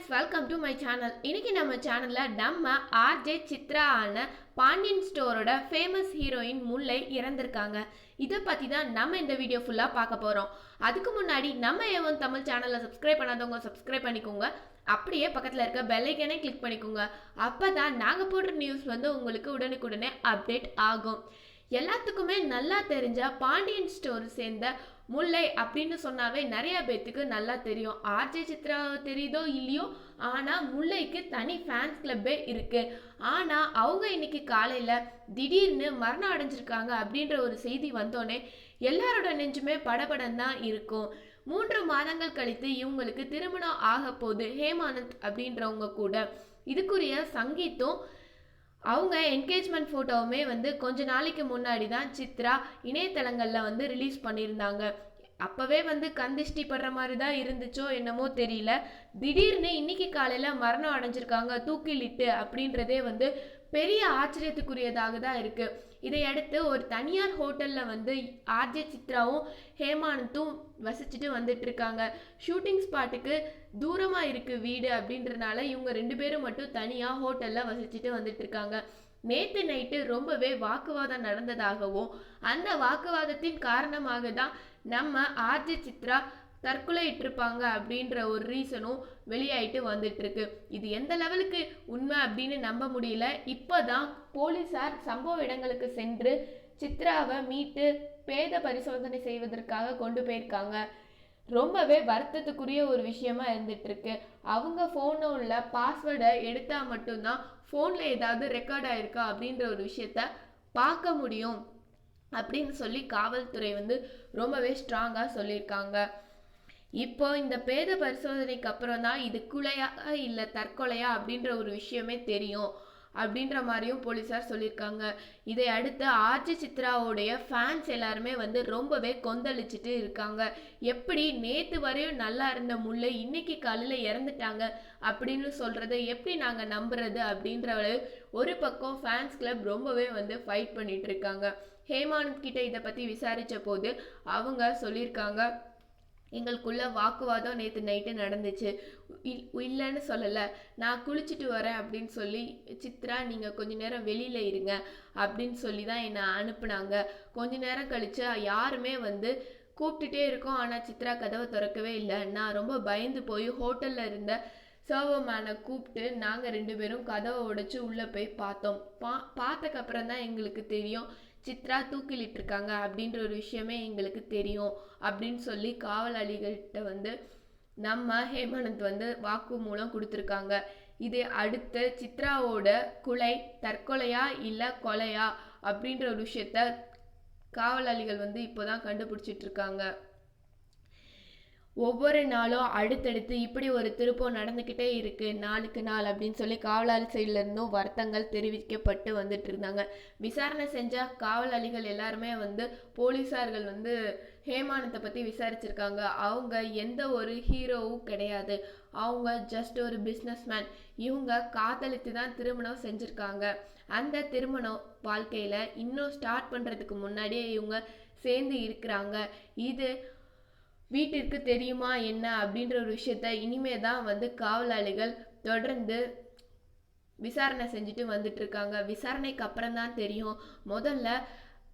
Friends, welcome to my channel. இன்னைக்கு நம்ம சேனலில் நம்ம ஆர்ஜே சித்ரா ஆன பாண்டியன் ஸ்டோரோட ஃபேமஸ் ஹீரோயின் முல்லை இறந்திருக்காங்க. இதை பற்றி தான் நம்ம இந்த வீடியோ ஃபுல்லாக பார்க்க போகிறோம். அதுக்கு முன்னாடி நம்ம ஏவன் தமிழ் சேனலை சப்ஸ்கிரைப் பண்ணாதவங்க சப்ஸ்கிரைப் பண்ணிக்கோங்க. அப்படியே பக்கத்தில் இருக்க பெல் ஐக்கனை கிளிக் பண்ணிக்கோங்க. அப்போ தான் நாங்கள் போடுற நியூஸ் உங்களுக்கு உடனுக்குடனே அப்டேட் ஆகும். எல்லாத்துக்குமே நல்லா தெரிஞ்ச பாண்டியன் ஸ்டோர் சேர்ந்த முல்லை அப்படின்னு சொன்னாவே நிறைய பேர்த்துக்கு நல்லா தெரியும். ஆர்ஜே சித்ரா தெரியுதோ இல்லையோ, ஆனால் முல்லைக்கு தனி ஃபேன்ஸ் கிளப்பே இருக்கு. ஆனால் அவங்க இன்னைக்கு காலையில் திடீர்னு மரணம் அடைஞ்சிருக்காங்க அப்படின்ற ஒரு செய்தி வந்தோடனே எல்லாரோட நெஞ்சுமே படபடன் தான் இருக்கும். 3 மாதங்கள் கழித்து இவங்களுக்கு திருமணம் ஆக போகுது. ஹேமானந்த் அப்படின்றவங்க கூட இதுக்குரிய சங்கீத்தும் அவங்க என்கேஜ்மெண்ட் ஃபோட்டோவுமே கொஞ்ச நாளைக்கு முன்னாடி தான் சித்ரா இணையதளங்களில் ரிலீஸ் பண்ணியிருந்தாங்க. அப்போவே கந்திஷ்டி படுற மாதிரி தான் இருந்துச்சோ என்னமோ தெரியல. திடீர்னு இன்னைக்கு காலையில் மரணம் அடைஞ்சிருக்காங்க தூக்கிலிட்டு அப்படின்றதே பெரிய ஆச்சரியத்துக்குரியதாக தான் இருக்குது. இதையடுத்து ஒரு தனியார் ஹோட்டலில் ஆர்ஜே சித்ராவும் ஹேமானந்தும் வசிச்சுட்டு வந்துட்டு இருக்காங்க. ஷூட்டிங் ஸ்பாட்டுக்கு தூரமாக இருக்குது வீடு அப்படின்றனால இவங்க 2 பேரும் மட்டும் தனியாக ஹோட்டலில் வசிச்சுட்டு வந்துட்டு இருக்காங்க. நேற்று நைட்டு ரொம்பவே வாக்குவாதம் நடந்ததாகவும் அந்த வாக்குவாதத்தின் காரணமாக தான் நம்ம ஆர்ஜே சித்ரா தற்கொலை இட்டிருப்பாங்க அப்படின்ற ஒரு ரீசனும் வெளியாயிட்டு வந்துட்டு இருக்கு. இது எந்த லெவலுக்கு உண்மை அப்படின்னு நம்ப முடியல. இப்போதான் போலீசார் சம்பவ இடங்களுக்கு சென்று சித்ராவை மீட்டு பேத பரிசோதனை செய்வதற்காக கொண்டு போயிருக்காங்க. ரொம்பவே வருத்தத்துக்குரிய ஒரு விஷயமா இருந்துட்டு இருக்கு. அவங்க ஃபோனில் உள்ள பாஸ்வேர்டை எடுத்தா மட்டும்தான் ஃபோனில் ஏதாவது ரெக்கார்ட் ஆயிருக்கா அப்படின்ற ஒரு விஷயத்த பார்க்க முடியும் அப்படின்னு சொல்லி காவல்துறை ரொம்பவே ஸ்ட்ராங்காக சொல்லியிருக்காங்க. இப்போ இந்த பேத பரிசோதனைக்கு அப்புறம் தான் இது கொலையா இல்லை தற்கொலையா அப்படின்ற ஒரு விஷயமே தெரியும் அப்படின்ற மாதிரியும் போலீஸார் சொல்லியிருக்காங்க. இதை அடுத்து ஆர்ஜே சித்ராவோடைய ஃபேன்ஸ் எல்லாருமே ரொம்பவே கொந்தளிச்சுட்டு இருக்காங்க. எப்படி நேற்று வரையும் நல்லா இருந்த முல்லை இன்னைக்கு காலையில் இறந்துட்டாங்க அப்படின்னு சொல்கிறத எப்படி நாங்கள் நம்புறது அப்படின்ற ஒரு பக்கம் ஃபேன்ஸ் கிளப் ரொம்பவே ஃபைட் பண்ணிட்டு இருக்காங்க. ஹேமானந்த் கிட்ட இதை பற்றி விசாரித்த போது அவங்க சொல்லியிருக்காங்க, எங்களுக்குள்ள வாக்குவாதம் நேற்று நைட்டு நடந்துச்சு, இல்லைன்னு சொல்லலை, நான் குளிச்சுட்டு வரேன் அப்படின்னு சொல்லி சித்ரா நீங்கள் கொஞ்ச நேரம் வெளியில் இருங்க அப்படின்னு சொல்லி தான் என்னை அனுப்புனாங்க. கொஞ்ச நேரம் கழிச்சு யாருமே கூப்பிட்டுட்டே இருக்கோம், ஆனால் சித்ரா கதவை திறக்கவே இல்லை. நான் ரொம்ப பயந்து போய் ஹோட்டலில் இருந்த சர்வர்மேனை கூப்பிட்டு நாங்கள் 2 பேரும் கதவை உடைச்சு உள்ளே போய் பார்த்தோம். பார்த்தக்கப்புறம் தான் எங்களுக்கு தெரியும் சித்ரா தூக்கிலிட்டிருக்காங்க அப்படின்ற ஒரு விஷயமே எங்களுக்கு தெரியும் அப்படின்னு சொல்லி காவலாளிகள்கிட்ட நம்ம ஹேமானந்த் வாக்குமூலம் கொடுத்துருக்காங்க. இதை அடுத்து சித்ராவோட கொலை தற்கொலையா இல்லை கொலையா அப்படின்ற ஒரு விஷயத்த காவலாளிகள் இப்போதான் கண்டுபிடிச்சிட்டு இருக்காங்க. ஒவ்வொரு நாளும் அடுத்தடுத்து இப்படி ஒரு திருப்பம் நடந்துக்கிட்டே இருக்கு நாளுக்கு நாள் அப்படின்னு சொல்லி காவலாளி சைட்லேருந்தும் வருத்தங்கள் தெரிவிக்கப்பட்டு வந்துட்டு இருந்தாங்க. விசாரணை செஞ்ச காவலாளிகள் எல்லாருமே போலீஸார்கள் ஹேமானத்தை பற்றி விசாரிச்சிருக்காங்க. அவங்க எந்த ஒரு ஹீரோவும் கிடையாது, அவங்க ஜஸ்ட் ஒரு பிஸ்னஸ்மேன். இவங்க காதலித்து தான் திருமணம் செஞ்சுருக்காங்க. அந்த திருமணம் வாழ்க்கையில் இன்னும் ஸ்டார்ட் பண்ணுறதுக்கு முன்னாடியே இவங்க சேர்ந்து இருக்கிறாங்க. இது வீட்டிற்கு தெரியுமா என்ன அப்படின்ற ஒரு விஷயத்த இனிமே தான் காவலாளிகள் தொடர்ந்து விசாரணை செஞ்சுட்டு வந்துட்டு இருக்காங்க. விசாரணைக்கு அப்புறம் தான் தெரியும். முதல்ல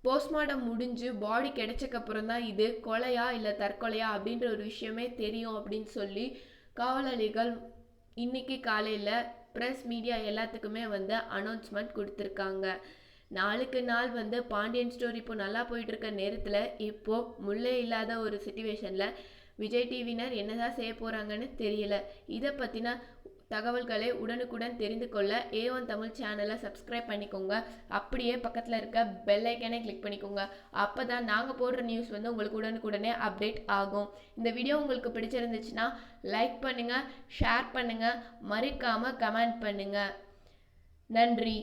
போஸ்ட்மார்ட்டம் முடிஞ்சு பாடி கிடைச்சக்கப்புறம் தான் இது கொலையா இல்லை தற்கொலையா அப்படின்ற ஒரு விஷயமே தெரியும் அப்படின்னு சொல்லி காவலாளிகள் இன்னைக்கு காலையில் ப்ரெஸ் மீடியா எல்லாத்துக்குமே அனௌன்ஸ்மெண்ட் கொடுத்துருக்காங்க. நாளுக்கு நாள் பாண்டியன் ஸ்டோரி இப்போ நல்லா போயிட்டு இருக்க நேரத்தில் இப்போ முல்லை இல்லாத ஒரு சிச்சுவேஷனில் விஜய் டிவினர் என்னதான் செய்ய போகிறாங்கன்னு தெரியல. இதை பற்றின தகவல்களை உடனுக்குடன் தெரிந்து கொள்ள ஏவன் தமிழ் சேனலை சப்ஸ்கிரைப் பண்ணிக்கோங்க. அப்படியே பக்கத்தில் இருக்க பெல் ஐக்கனை கிளிக் பண்ணிக்கோங்க. அப்போ தான் நாங்கள் போடுற நியூஸ் உங்களுக்கு உடனுக்குடனே அப்டேட் ஆகும். இந்த வீடியோ உங்களுக்கு பிடிச்சிருந்துச்சுன்னா லைக் பண்ணுங்கள், ஷேர் பண்ணுங்கள், மறக்காமல் கமெண்ட் பண்ணுங்கள். நன்றி.